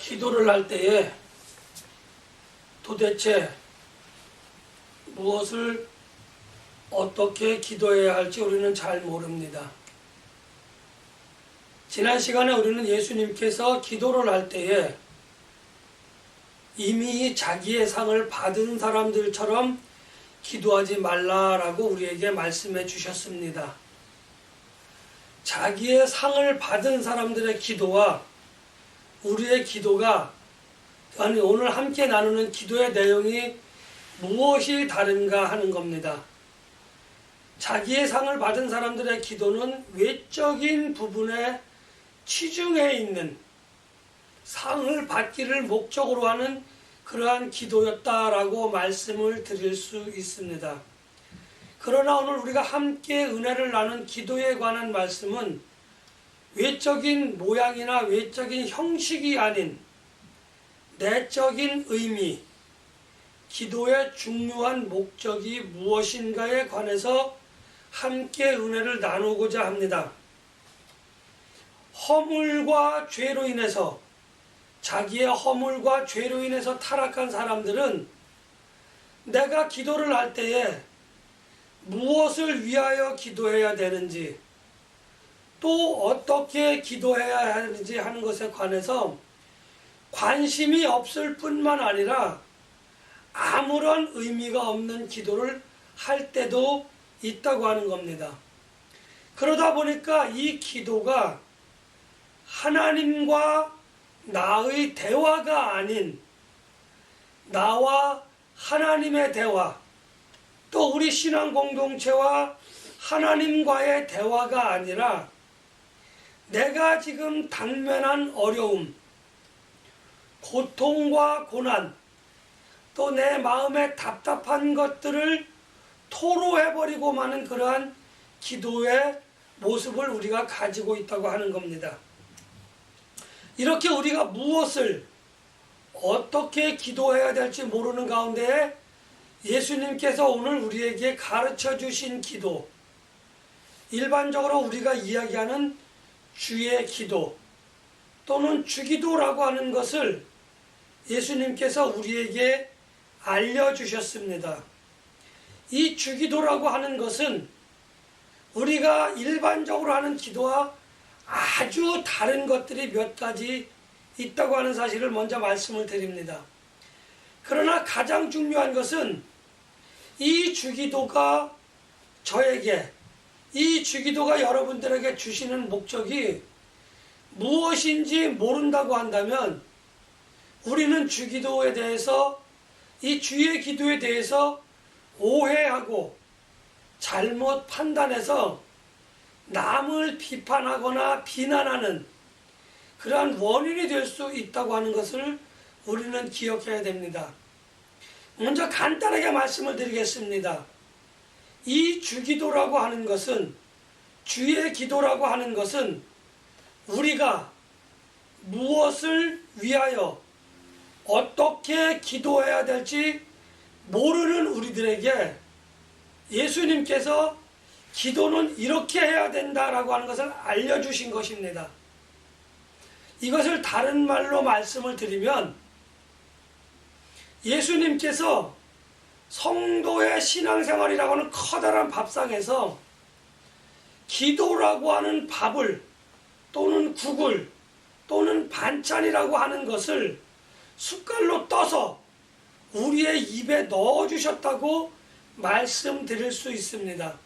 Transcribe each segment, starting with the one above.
기도를 할 때에 도대체 무엇을 어떻게 기도해야 할지 우리는 잘 모릅니다. 지난 시간에 우리는 예수님께서 기도를 할 때에 이미 자기의 상을 받은 사람들처럼 기도하지 말라라고 우리에게 말씀해 주셨습니다. 자기의 상을 받은 사람들의 기도와 우리의 기도가, 아니 오늘 함께 나누는 기도의 내용이 무엇이 다른가 하는 겁니다. 자기의 상을 받은 사람들의 기도는 외적인 부분에 치중해 있는, 상을 받기를 목적으로 하는 그러한 기도였다라고 말씀을 드릴 수 있습니다. 그러나 오늘 우리가 함께 은혜를 나눈 기도에 관한 말씀은 외적인 모양이나 외적인 형식이 아닌 내적인 의미, 기도의 중요한 목적이 무엇인가에 관해서 함께 은혜를 나누고자 합니다. 허물과 죄로 인해서, 자기의 허물과 죄로 인해서 타락한 사람들은 내가 기도를 할 때에 무엇을 위하여 기도해야 되는지, 또 어떻게 기도해야 하는지 하는 것에 관해서 관심이 없을 뿐만 아니라 아무런 의미가 없는 기도를 할 때도 있다고 하는 겁니다. 그러다 보니까 이 기도가 하나님과 나의 대화가 아닌 나와 하나님의 대화, 또 우리 신앙 공동체와 하나님과의 대화가 아니라 내가 지금 당면한 어려움, 고통과 고난, 또 내 마음에 답답한 것들을 토로해버리고 마는 그러한 기도의 모습을 우리가 가지고 있다고 하는 겁니다. 이렇게 우리가 무엇을 어떻게 기도해야 될지 모르는 가운데 예수님께서 오늘 우리에게 가르쳐 주신 기도, 일반적으로 우리가 이야기하는 주의 기도 또는 주기도라고 하는 것을 예수님께서 우리에게 알려주셨습니다. 이 주기도라고 하는 것은 우리가 일반적으로 하는 기도와 아주 다른 것들이 몇 가지 있다고 하는 사실을 먼저 말씀을 드립니다. 그러나 가장 중요한 것은 이 주기도가 저에게, 이 주기도가 여러분들에게 주시는 목적이 무엇인지 모른다고 한다면 우리는 주기도에 대해서, 이 주의 기도에 대해서 오해하고 잘못 판단해서 남을 비판하거나 비난하는 그러한 원인이 될 수 있다고 하는 것을 우리는 기억해야 됩니다. 먼저 간단하게 말씀을 드리겠습니다. 이 주기도라고 하는 것은, 주의 기도라고 하는 것은 우리가 무엇을 위하여 어떻게 기도해야 될지 모르는 우리들에게 예수님께서 기도는 이렇게 해야 된다라고 하는 것을 알려주신 것입니다. 이것을 다른 말로 말씀을 드리면 예수님께서 성도의 신앙생활이라고 하는 커다란 밥상에서 기도라고 하는 밥을 또는 국을 또는 반찬이라고 하는 것을 숟갈로 떠서 우리의 입에 넣어주셨다고 말씀드릴 수 있습니다.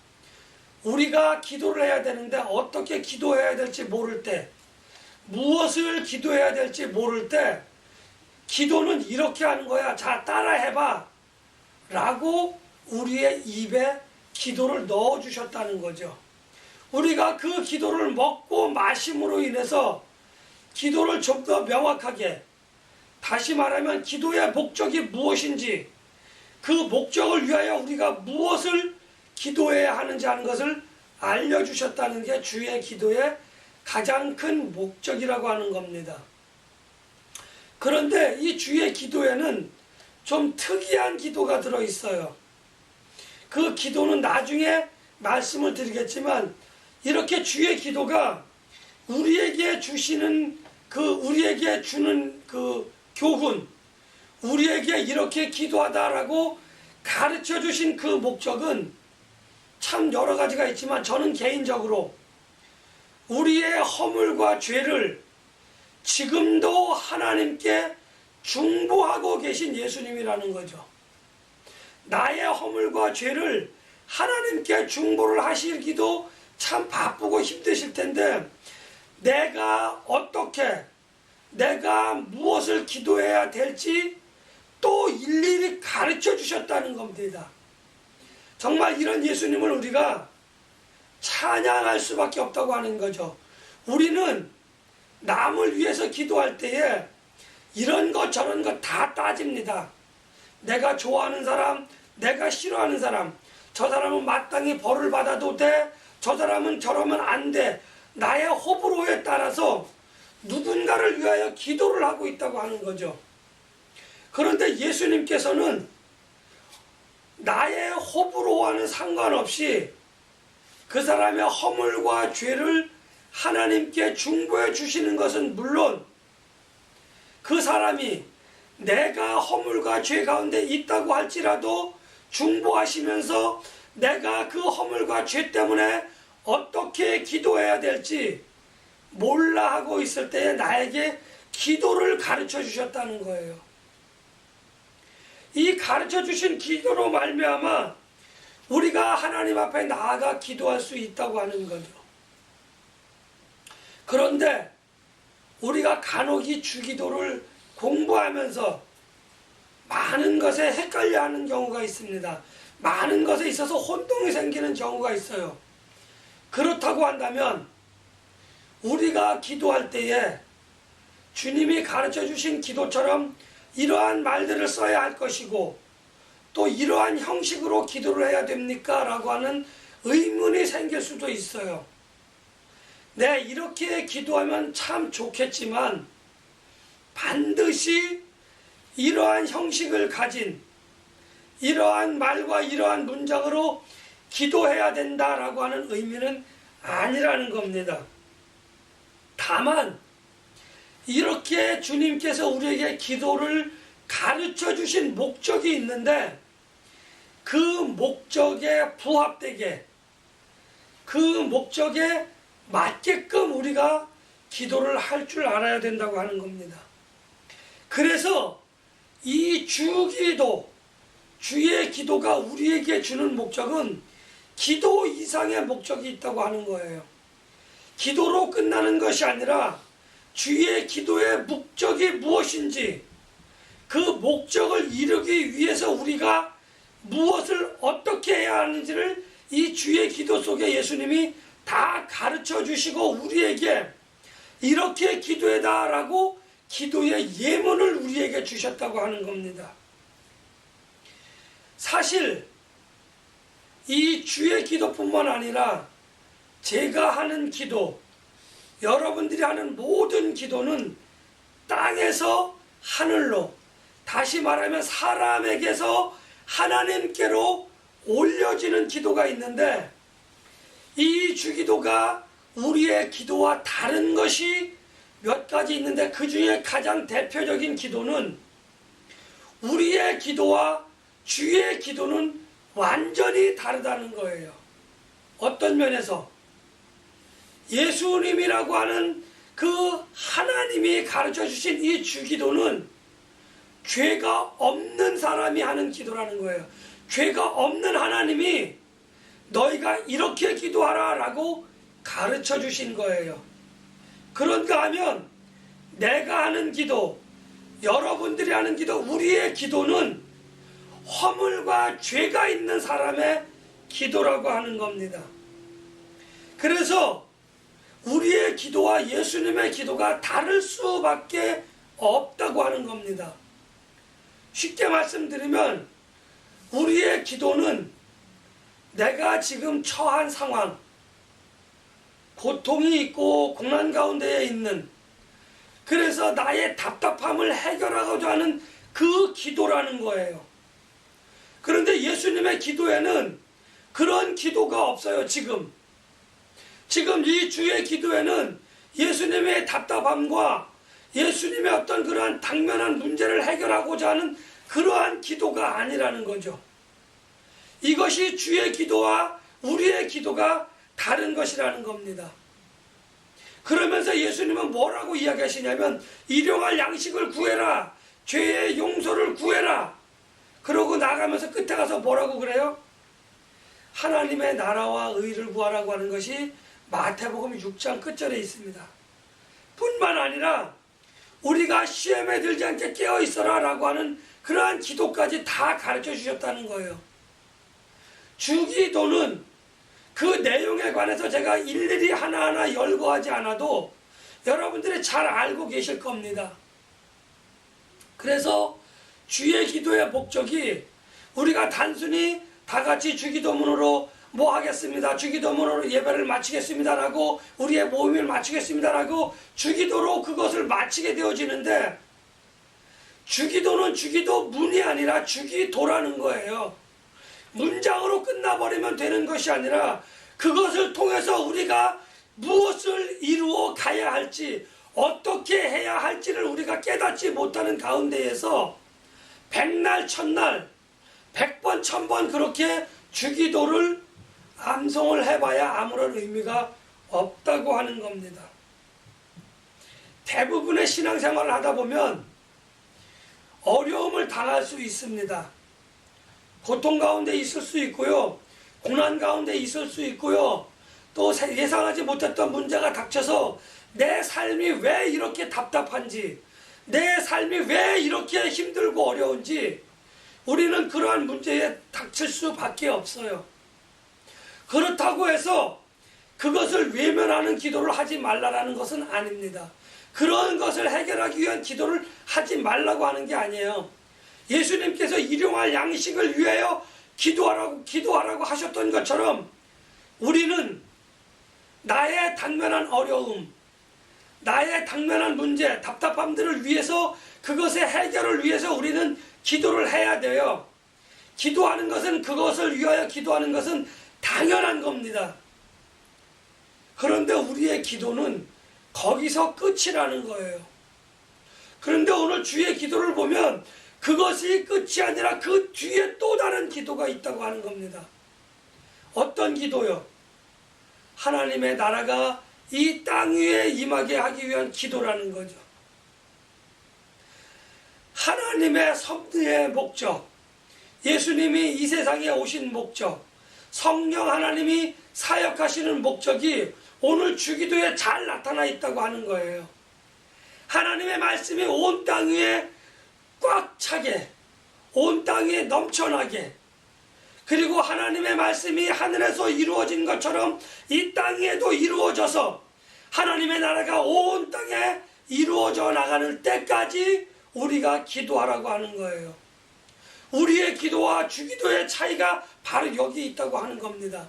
우리가 기도를 해야 되는데 어떻게 기도해야 될지 모를 때, 무엇을 기도해야 될지 모를 때 기도는 이렇게 하는 거야, 자 따라해봐 라고 우리의 입에 기도를 넣어주셨다는 거죠. 우리가 그 기도를 먹고 마심으로 인해서 기도를 좀 더 명확하게, 다시 말하면 기도의 목적이 무엇인지, 그 목적을 위하여 우리가 무엇을 기도해야 하는지 하는 것을 알려주셨다는 게 주의 기도의 가장 큰 목적이라고 하는 겁니다. 그런데 이 주의 기도에는 좀 특이한 기도가 들어있어요. 그 기도는 나중에 말씀을 드리겠지만 이렇게 주의 기도가 우리에게 주시는 우리에게 주는 그 교훈, 우리에게 이렇게 기도하다라고 가르쳐 주신 그 목적은 참 여러 가지가 있지만, 저는 개인적으로 우리의 허물과 죄를 지금도 하나님께 중보하고 계신 예수님이라는 거죠. 나의 허물과 죄를 하나님께 중보를 하시기도 참 바쁘고 힘드실 텐데, 내가 무엇을 기도해야 될지 또 일일이 가르쳐 주셨다는 겁니다. 정말 이런 예수님을 우리가 찬양할 수밖에 없다고 하는 거죠. 우리는 남을 위해서 기도할 때에 이런 것 저런 것 다 따집니다. 내가 좋아하는 사람, 내가 싫어하는 사람, 저 사람은 마땅히 벌을 받아도 돼, 저 사람은 저러면 안 돼. 나의 호불호에 따라서 누군가를 위하여 기도를 하고 있다고 하는 거죠. 그런데 예수님께서는 나의 호불호와는 상관없이 그 사람의 허물과 죄를 하나님께 중보해 주시는 것은 물론, 그 사람이 내가 허물과 죄 가운데 있다고 할지라도 중보하시면서 내가 그 허물과 죄 때문에 어떻게 기도해야 될지 몰라 하고 있을 때에 나에게 기도를 가르쳐 주셨다는 거예요. 이 가르쳐 주신 기도로 말미암아 우리가 하나님 앞에 나아가 기도할 수 있다고 하는 거죠. 그런데 우리가 간혹 이 주기도를 공부하면서 많은 것에 헷갈려하는 경우가 있습니다. 많은 것에 있어서 혼동이 생기는 경우가 있어요. 그렇다고 한다면 우리가 기도할 때에 주님이 가르쳐 주신 기도처럼 이러한 말들을 써야 할 것이고, 또 이러한 형식으로 기도를 해야 됩니까? 라고 하는 의문이 생길 수도 있어요. 네, 이렇게 기도하면 참 좋겠지만 반드시 이러한 형식을 가진 이러한 말과 이러한 문장으로 기도해야 된다라고 하는 의미는 아니라는 겁니다. 다만 이렇게 주님께서 우리에게 기도를 가르쳐 주신 목적이 있는데, 그 목적에 부합되게, 그 목적에 맞게끔 우리가 기도를 할 줄 알아야 된다고 하는 겁니다. 그래서 이 주기도, 주의 기도가 우리에게 주는 목적은 기도 이상의 목적이 있다고 하는 거예요. 기도로 끝나는 것이 아니라 주의 기도의 목적이 무엇인지, 그 목적을 이루기 위해서 우리가 무엇을 어떻게 해야 하는지를 이 주의 기도 속에 예수님이 다 가르쳐 주시고 우리에게 이렇게 기도해다라고 기도의 예문을 우리에게 주셨다고 하는 겁니다. 사실 이 주의 기도뿐만 아니라 제가 하는 기도, 여러분들이 하는 모든 기도는 땅에서 하늘로, 다시 말하면 사람에게서 하나님께로 올려지는 기도가 있는데, 이 주기도가 우리의 기도와 다른 것이 몇 가지 있는데, 그 중에 가장 대표적인 기도는, 우리의 기도와 주의 기도는 완전히 다르다는 거예요. 어떤 면에서 예수님이라고 하는 그 하나님이 가르쳐 주신 이 주기도는 죄가 없는 사람이 하는 기도라는 거예요. 죄가 없는 하나님이 너희가 이렇게 기도하라 라고 가르쳐 주신 거예요. 그런가 하면 내가 하는 기도, 여러분들이 하는 기도, 우리의 기도는 허물과 죄가 있는 사람의 기도라고 하는 겁니다. 그래서 우리의 기도와 예수님의 기도가 다를 수밖에 없다고 하는 겁니다. 쉽게 말씀드리면 우리의 기도는 내가 지금 처한 상황, 고통이 있고 고난 가운데에 있는, 그래서 나의 답답함을 해결하고자 하는 그 기도라는 거예요. 그런데 예수님의 기도에는 그런 기도가 없어요. 지금 이 주의 기도에는 예수님의 답답함과 예수님의 어떤 그러한 당면한 문제를 해결하고자 하는 그러한 기도가 아니라는 거죠. 이것이 주의 기도와 우리의 기도가 다른 것이라는 겁니다. 그러면서 예수님은 뭐라고 이야기하시냐면 일용할 양식을 구해라, 죄의 용서를 구해라. 그러고 나가면서 끝에 가서 뭐라고 그래요? 하나님의 나라와 의를 구하라고 하는 것이 마태복음 6장 끝절에 있습니다. 뿐만 아니라 우리가 시험에 들지 않게 깨어있어라 라고 하는 그러한 기도까지 다 가르쳐 주셨다는 거예요. 주기도는 그 내용에 관해서 제가 일일이 하나하나 열거하지 않아도 여러분들이 잘 알고 계실 겁니다. 그래서 주의 기도의 목적이 우리가 단순히 다 같이 주기도문으로 뭐 하겠습니다, 주기도문으로 예배를 마치겠습니다 라고 우리의 모임을 마치겠습니다 라고 주기도로 그것을 마치게 되어지는데, 주기도는 주기도문이 아니라 주기도라는 거예요. 문장으로 끝나버리면 되는 것이 아니라 그것을 통해서 우리가 무엇을 이루어 가야 할지, 어떻게 해야 할지를 우리가 깨닫지 못하는 가운데에서 백날 천날 100번 1000번 그렇게 주기도를 암송을 해봐야 아무런 의미가 없다고 하는 겁니다. 대부분의 신앙생활을 하다 보면 어려움을 당할 수 있습니다. 고통 가운데 있을 수 있고요, 고난 가운데 있을 수 있고요, 또 예상하지 못했던 문제가 닥쳐서 내 삶이 왜 이렇게 답답한지, 내 삶이 왜 이렇게 힘들고 어려운지 우리는 그러한 문제에 닥칠 수밖에 없어요. 그렇다고 해서 그것을 외면하는 기도를 하지 말라라는 것은 아닙니다. 그런 것을 해결하기 위한 기도를 하지 말라고 하는 게 아니에요. 예수님께서 일용할 양식을 위하여 기도하라고 하셨던 것처럼 우리는 나의 당면한 어려움, 나의 당면한 문제, 답답함들을 위해서, 그것의 해결을 위해서 우리는 기도를 해야 돼요. 기도하는 것은, 그것을 위하여 기도하는 것은 당연한 겁니다. 그런데 우리의 기도는 거기서 끝이라는 거예요. 그런데 오늘 주의 기도를 보면 그것이 끝이 아니라 그 뒤에 또 다른 기도가 있다고 하는 겁니다. 어떤 기도요? 하나님의 나라가 이 땅 위에 임하게 하기 위한 기도라는 거죠. 하나님의 섭리의 목적, 예수님이 이 세상에 오신 목적, 성령 하나님이 사역하시는 목적이 오늘 주기도에 잘 나타나 있다고 하는 거예요. 하나님의 말씀이 온 땅 위에 꽉 차게, 온 땅 위에 넘쳐나게, 그리고 하나님의 말씀이 하늘에서 이루어진 것처럼 이 땅 위에도 이루어져서 하나님의 나라가 온 땅에 이루어져 나가는 때까지 우리가 기도하라고 하는 거예요. 우리의 기도와 주기도의 차이가 바로 여기 있다고 하는 겁니다.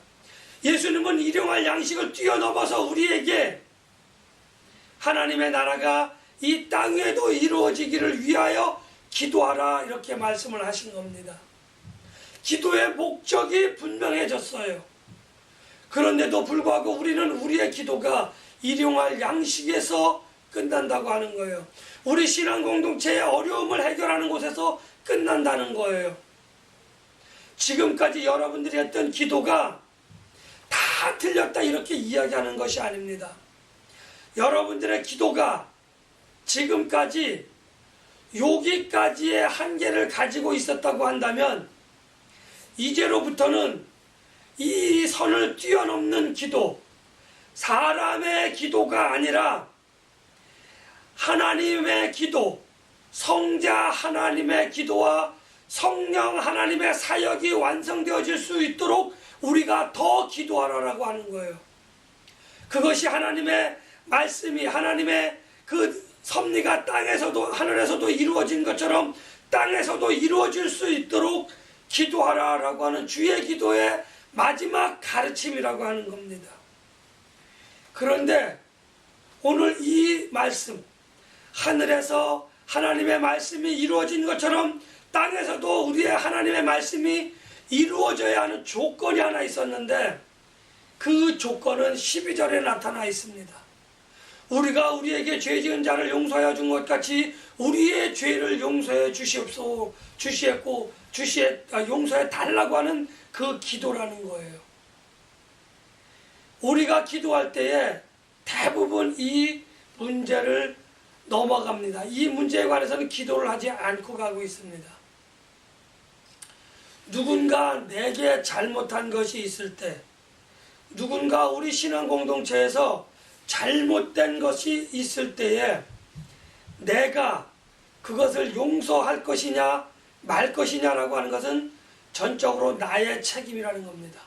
예수님은 일용할 양식을 뛰어넘어서 우리에게 하나님의 나라가 이 땅 위에도 이루어지기를 위하여 기도하라 이렇게 말씀을 하신 겁니다. 기도의 목적이 분명해졌어요. 그런데도 불구하고 우리는 우리의 기도가 일용할 양식에서 끝난다고 하는 거예요. 우리 신앙 공동체의 어려움을 해결하는 곳에서 끝난다는 거예요. 지금까지 여러분들이 했던 기도가 다 틀렸다 이렇게 이야기하는 것이 아닙니다. 여러분들의 기도가 지금까지 여기까지의 한계를 가지고 있었다고 한다면 이제로부터는 이 선을 뛰어넘는 기도, 사람의 기도가 아니라 하나님의 기도, 성자 하나님의 기도와 성령 하나님의 사역이 완성되어질 수 있도록 우리가 더 기도하라고 하는 거예요. 그것이 하나님의 말씀이, 하나님의 그 섭리가 땅에서도 하늘에서도 이루어진 것처럼 땅에서도 이루어질 수 있도록 기도하라라고 하는 주의 기도의 마지막 가르침이라고 하는 겁니다. 그런데 오늘 이 말씀, 하늘에서 하나님의 말씀이 이루어진 것처럼 땅에서도 우리의 하나님의 말씀이 이루어져야 하는 조건이 하나 있었는데 그 조건은 12절에 나타나 있습니다. 우리가 우리에게 죄 지은 자를 용서하여 준 것 같이 우리의 죄를 용서해 용서해 달라고 하는 그 기도라는 거예요. 우리가 기도할 때에 대부분 이 문제를 넘어갑니다. 이 문제에 관해서는 기도를 하지 않고 가고 있습니다. 누군가 내게 잘못한 것이 있을 때, 누군가 우리 신앙 공동체에서 잘못된 것이 있을 때에 내가 그것을 용서할 것이냐 말 것이냐라고 하는 것은 전적으로 나의 책임이라는 겁니다.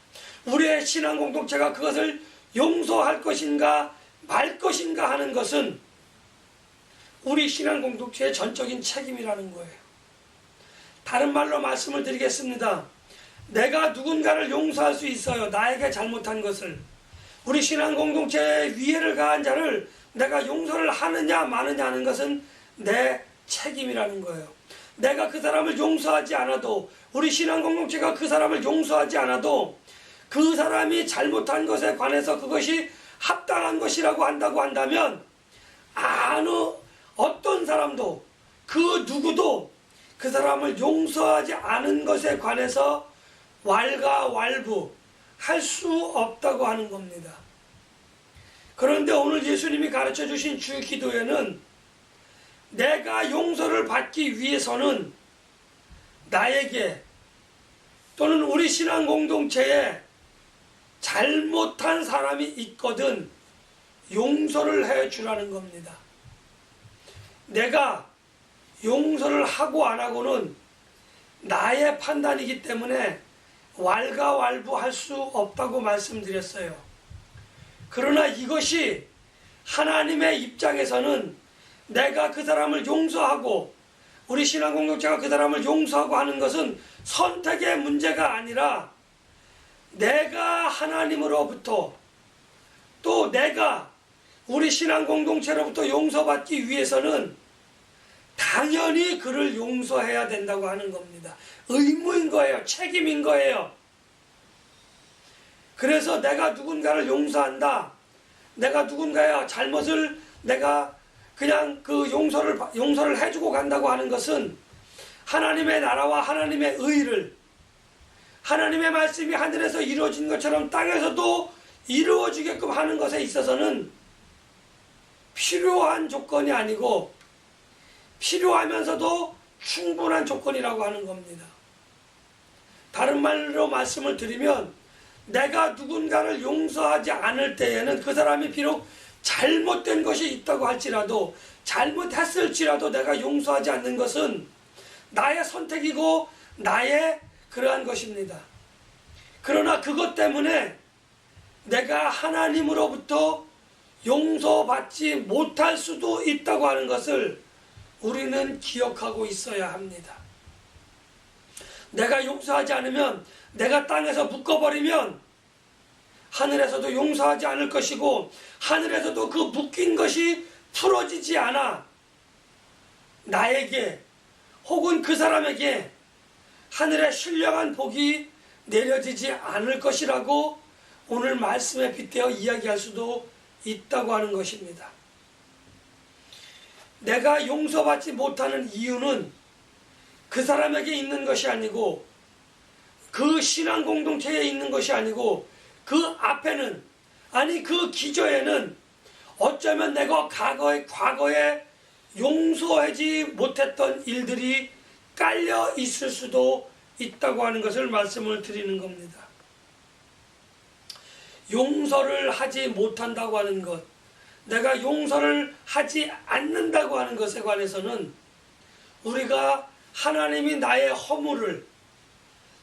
우리의 신앙 공동체가 그것을 용서할 것인가 말 것인가 하는 것은 우리 신앙 공동체의 전적인 책임이라는 거예요. 다른 말로 말씀을 드리겠습니다. 내가 누군가를 용서할 수 있어요. 나에게 잘못한 것을. 우리 신앙 공동체에 위해를 가한 자를 내가 용서를 하느냐 마느냐 하는 것은 내 책임이라는 거예요. 내가 그 사람을 용서하지 않아도, 우리 신앙 공동체가 그 사람을 용서하지 않아도 그 사람이 잘못한 것에 관해서 그것이 합당한 것이라고 한다고 한다면 어떤 사람도 그 누구도 그 사람을 용서하지 않은 것에 관해서 왈가왈부 할 수 없다고 하는 겁니다. 그런데 오늘 예수님이 가르쳐 주신 주 기도에는 내가 용서를 받기 위해서는 나에게 또는 우리 신앙 공동체에 잘못한 사람이 있거든 용서를 해 주라는 겁니다. 내가 용서를 하고 안 하고는 나의 판단이기 때문에 왈가왈부할 수 없다고 말씀드렸어요. 그러나 이것이 하나님의 입장에서는 내가 그 사람을 용서하고 우리 신앙 공동체가 그 사람을 용서하고 하는 것은 선택의 문제가 아니라 내가 하나님으로부터 또 내가 우리 신앙 공동체로부터 용서받기 위해서는 당연히 그를 용서해야 된다고 하는 겁니다. 의무인 거예요. 책임인 거예요. 그래서 내가 누군가를 용서한다. 내가 누군가의 잘못을 내가 그냥 그 용서를 해주고 간다고 하는 것은 하나님의 나라와 하나님의 의를, 하나님의 말씀이 하늘에서 이루어진 것처럼 땅에서도 이루어지게끔 하는 것에 있어서는 필요한 조건이 아니고 필요하면서도 충분한 조건이라고 하는 겁니다. 다른 말로 말씀을 드리면 내가 누군가를 용서하지 않을 때에는 그 사람이 비록 잘못된 것이 있다고 할지라도, 잘못했을지라도 내가 용서하지 않는 것은 나의 선택이고 나의 그러한 것입니다. 그러나 그것 때문에 내가 하나님으로부터 용서받지 못할 수도 있다고 하는 것을 우리는 기억하고 있어야 합니다. 내가 용서하지 않으면, 내가 땅에서 묶어버리면 하늘에서도 용서하지 않을 것이고 하늘에서도 그 묶인 것이 풀어지지 않아 나에게 혹은 그 사람에게 하늘의 신령한 복이 내려지지 않을 것이라고 오늘 말씀에 빗대어 이야기할 수도 있다고 하는 것입니다. 내가 용서받지 못하는 이유는 그 사람에게 있는 것이 아니고 그 신앙 공동체에 있는 것이 아니고 그 앞에는, 아니 그 기저에는 어쩌면 내가 과거에 용서하지 못했던 일들이 깔려 있을 수도 있다고 하는 것을 말씀을 드리는 겁니다. 용서를 하지 못한다고 하는 것, 내가 용서를 하지 않는다고 하는 것에 관해서는 우리가 하나님이 나의 허물을,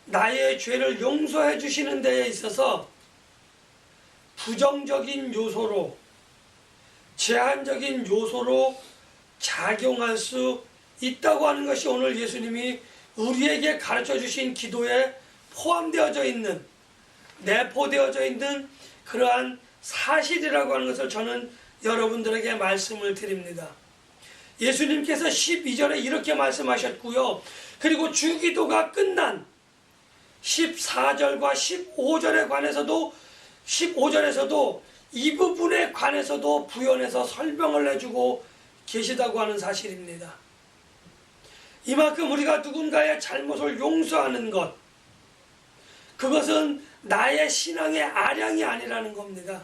나의 죄를 용서해 주시는 데에 있어서 부정적인 요소로, 제한적인 요소로 작용할 수 있다고 하는 것이 오늘 예수님이 우리에게 가르쳐 주신 기도에 포함되어져 있는, 내포되어져 있는 그러한 사실이라고 하는 것을 저는 여러분들에게 말씀을 드립니다. 예수님께서 12절에 이렇게 말씀하셨고요. 그리고 주기도가 끝난 14절과 15절에 관해서도 15절에서도 이 부분에 관해서도 부연해서 설명을 해주고 계시다고 하는 사실입니다. 이만큼 우리가 누군가의 잘못을 용서하는 것, 그것은 나의 신앙의 아량이 아니라는 겁니다.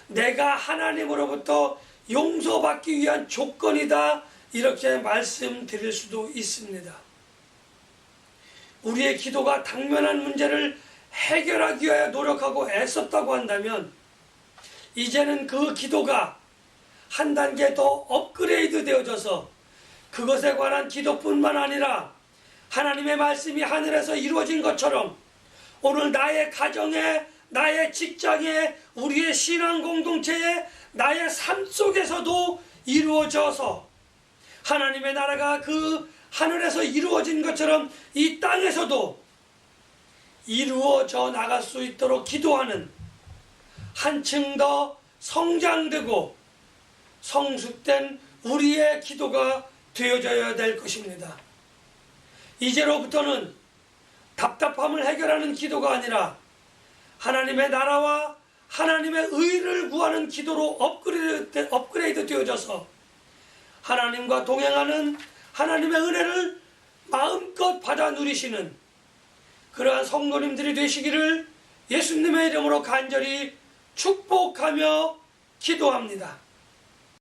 내가 하나님으로부터 용서받기 위한 조건이다, 이렇게 말씀드릴 수도 있습니다. 우리의 기도가 당면한 문제를 해결하기 위하여 노력하고 애썼다고 한다면 이제는 그 기도가 한 단계 더 업그레이드 되어져서 그것에 관한 기도뿐만 아니라 하나님의 말씀이 하늘에서 이루어진 것처럼 오늘 나의 가정에, 나의 직장에, 우리의 신앙 공동체에, 나의 삶 속에서도 이루어져서 하나님의 나라가 그 하늘에서 이루어진 것처럼 이 땅에서도 이루어져 나갈 수 있도록 기도하는, 한층 더 성장되고 성숙된 우리의 기도가 되어져야 될 것입니다. 이제로부터는 답답함을 해결하는 기도가 아니라 하나님의 나라와 하나님의 의를 구하는 기도로 업그레이드 되어져서 하나님과 동행하는, 하나님의 은혜를 마음껏 받아 누리시는 그러한 성도님들이 되시기를 예수님의 이름으로 간절히 축복하며 기도합니다.